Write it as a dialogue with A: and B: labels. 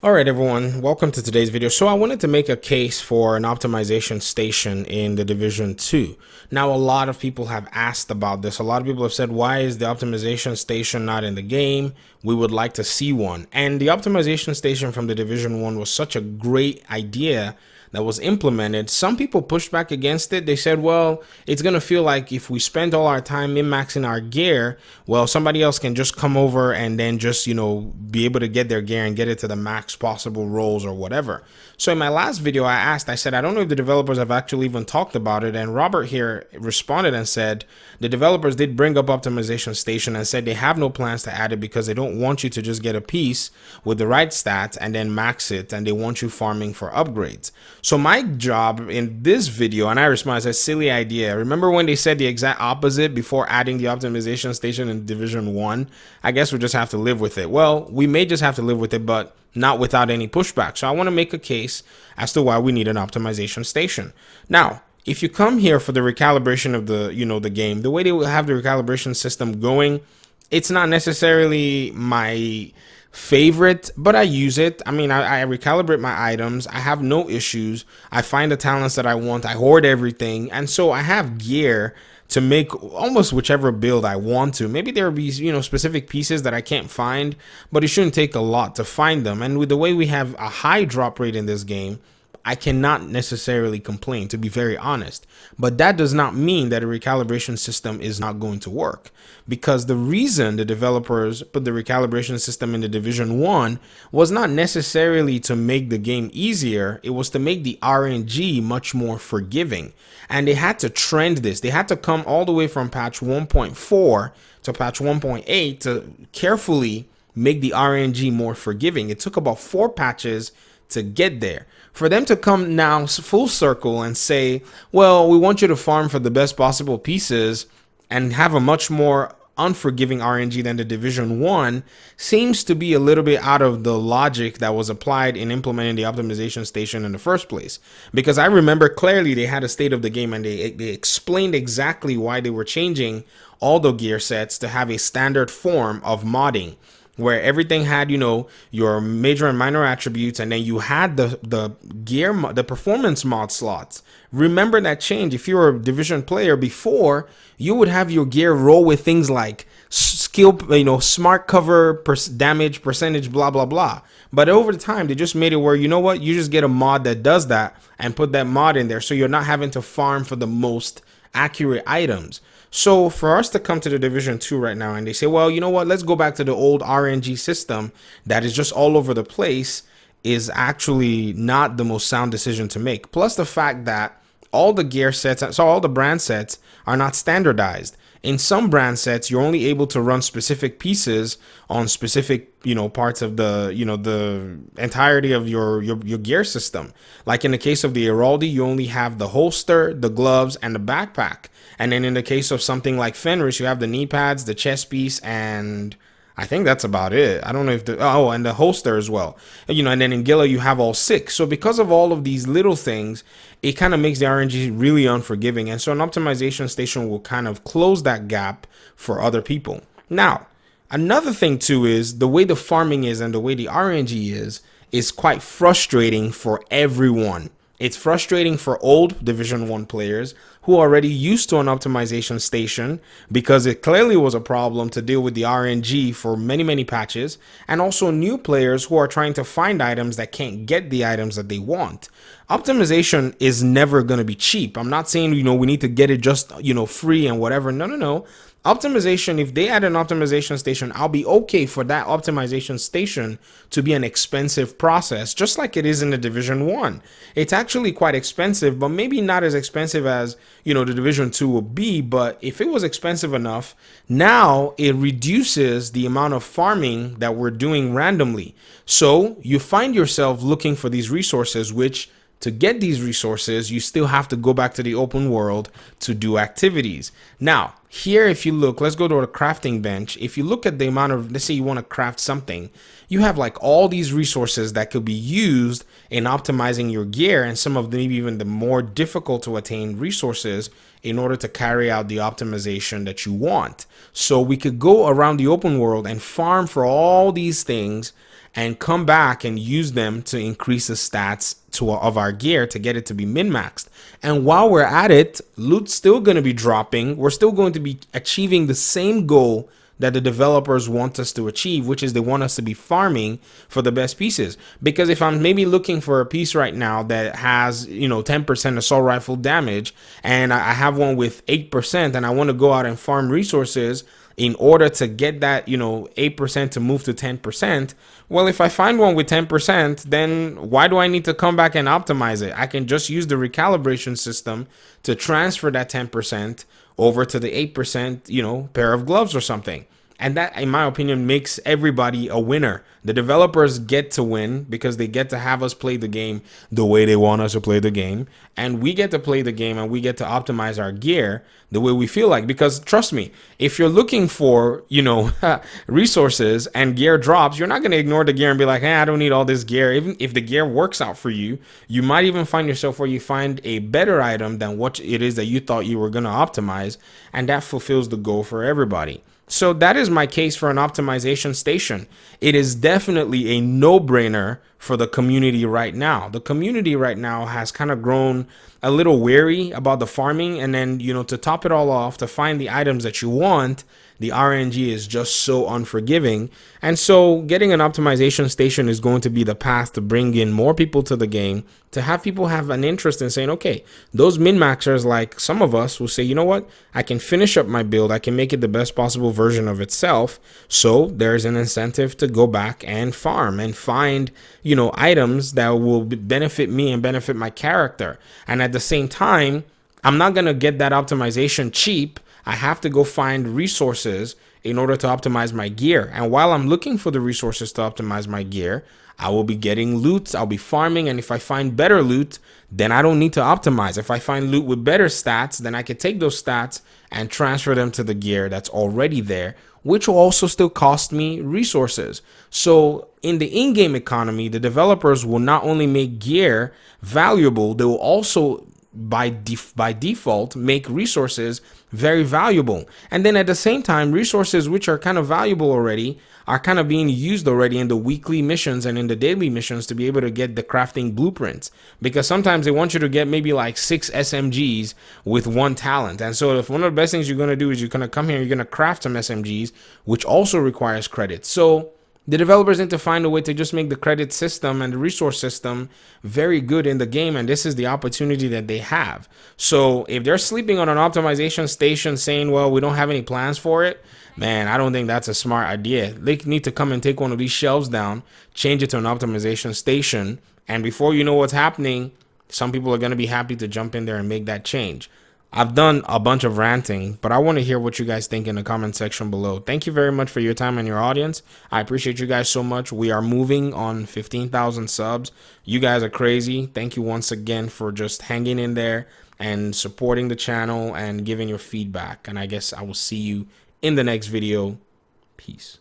A: All right, everyone, welcome to today's video. So I wanted to make a case for an optimization station in the Division 2. Now, a lot of people have asked about this. A lot of people have said, why is the optimization station not in the game? We would like to see one. And the optimization station from the Division 1 was such a great idea that was implemented. Some people pushed back against it. They said, well, it's going to feel like if we spend all our time min-maxing our gear, well, somebody else can just come over and then just, be able to get their gear and get it to the max possible rolls or whatever. So in my last video, I said, I don't know if the developers have actually even talked about it. And Robert here responded and said, the developers did bring up optimization station and said they have no plans to add it because they don't want you to just get a piece with the right stats and then max it, and they want you farming for upgrades. So my job in this video, and I responded, it's a silly idea. Remember when they said the exact opposite before adding the optimization station in Division 1? I guess we just have to live with it. Well, we may just have to live with it, but not without any pushback. So I want to make a case as to why we need an optimization station. Now, if you come here for the recalibration of the game, the way they will have the recalibration system going, it's not necessarily my favorite, but I use it. I mean, I recalibrate my items. I have no issues. I find the talents that I want. I hoard everything. And so I have gear to make almost whichever build I want to. Maybe there will be, specific pieces that I can't find, but it shouldn't take a lot to find them. And with the way we have a high drop rate in this game, I cannot necessarily complain, to be very honest. But that does not mean that a recalibration system is not going to work, because the reason the developers put the recalibration system in the Division 1 was not necessarily to make the game easier. It was to make the RNG much more forgiving. And they had to trend this. They had to come all the way from patch 1.4 to patch 1.8 to carefully make the RNG more forgiving. It took about 4 patches to get there. For them to come now full circle and say, well, we want you to farm for the best possible pieces and have a much more unforgiving RNG than the Division 1 seems to be a little bit out of the logic that was applied in implementing the optimization station in the first place. Because I remember clearly they had a state of the game and they explained exactly why they were changing all the gear sets to have a standard form of modding, where everything had, your major and minor attributes, and then you had the gear, the performance mod slots. Remember that change. If you're a Division player before, you would have your gear roll with things like skill, smart cover, damage percentage, blah, blah, blah. But over the time, they just made it where, you just get a mod that does that and put that mod in there, so you're not having to farm for the most accurate items. So for us to come to the Division 2 right now and they say, well, you know what, let's go back to the old RNG system that is just all over the place, is actually not the most sound decision to make. Plus the fact that all the gear sets, so all the brand sets are not standardized. In some brand sets, you're only able to run specific pieces on specific, parts of the, the entirety of your gear system. Like in the case of the Heraldi, you only have the holster, the gloves, and the backpack. And then in the case of something like Fenris, you have the knee pads, the chest piece, and I think that's about it. I don't know if and the holster as well. And then in Gila, you have all 6. So because of all of these little things, it kind of makes the RNG really unforgiving. And so an optimization station will kind of close that gap for other people. Now, another thing too is the way the farming is and the way the RNG is quite frustrating for everyone. It's frustrating for old Division 1 players who are already used to an optimization station, because it clearly was a problem to deal with the RNG for many, many patches, and also new players who are trying to find items that can't get the items that they want. Optimization is never going to be cheap. I'm not saying, we need to get it just, free and whatever. No. Optimization, if they add an optimization station, I'll be okay for that optimization station to be an expensive process, just like it is in the Division 1. It's actually quite expensive, but maybe not as expensive as, the Division 2 will be. But if it was expensive enough, now it reduces the amount of farming that we're doing randomly. So you find yourself looking for these resources, which to get these resources, you still have to go back to the open world to do activities. Now, here, if you look, let's go to a crafting bench. If you look at the amount of, let's say you want to craft something, you have like all these resources that could be used in optimizing your gear, and some of them maybe even the more difficult to attain resources in order to carry out the optimization that you want. So we could go around the open world and farm for all these things and come back and use them to increase the stats of our gear to get it to be min-maxed. And while we're at it, loot's still going to be dropping. We're still going to be achieving the same goal that the developers want us to achieve, which is they want us to be farming for the best pieces. Because if I'm maybe looking for a piece right now that has, 10% assault rifle damage, and I have one with 8%, and I want to go out and farm resources in order to get that, 8% to move to 10%, well, if I find one with 10%, then why do I need to come back and optimize it? I can just use the recalibration system to transfer that 10% over to the 8%, pair of gloves or something. And that, in my opinion, makes everybody a winner. The developers get to win because they get to have us play the game the way they want us to play the game. And we get to play the game and we get to optimize our gear the way we feel like. Because trust me, if you're looking for, resources and gear drops, you're not going to ignore the gear and be like, hey, I don't need all this gear. Even if the gear works out for you, you might even find yourself where you find a better item than what it is that you thought you were going to optimize. And that fulfills the goal for everybody. So that is my case for an optimization station. It is definitely a no-brainer for the community right now. The community right now has kind of grown a little wary about the farming, and then, to top it all off, to find the items that you want, the RNG is just so unforgiving. And so getting an optimization station is going to be the path to bring in more people to the game, to have people have an interest in saying, okay, those min-maxers, like some of us, will say, you know what, I can finish up my build, I can make it the best possible version of itself. So there's an incentive to go back and farm and find, items that will benefit me and benefit my character. And at the same time, I'm not going to get that optimization cheap. I have to go find resources in order to optimize my gear. And while I'm looking for the resources to optimize my gear, I will be getting loot, I'll be farming, and if I find better loot, then I don't need to optimize. If I find loot with better stats, then I can take those stats and transfer them to the gear that's already there, which will also still cost me resources. So in the in-game economy, the developers will not only make gear valuable, they will also by default make resources very valuable. And then at the same time, resources which are kind of valuable already are kind of being used already in the weekly missions and in the daily missions to be able to get the crafting blueprints, because sometimes they want you to get maybe like 6 SMGs with 1 talent. And so if one of the best things you're going to do is you're going to come here, you're going to craft some SMGs, which also requires credits. So the developers need to find a way to just make the credit system and the resource system very good in the game, and this is the opportunity that they have. So if they're sleeping on an optimization station saying, well, we don't have any plans for it, man, I don't think that's a smart idea. They need to come and take one of these shelves down, change it to an optimization station, and before you know what's happening, some people are going to be happy to jump in there and make that change. I've done a bunch of ranting, but I want to hear what you guys think in the comment section below. Thank you very much for your time and your audience. I appreciate you guys so much. We are moving on 15,000 subs. You guys are crazy. Thank you once again for just hanging in there and supporting the channel and giving your feedback. And I guess I will see you in the next video. Peace.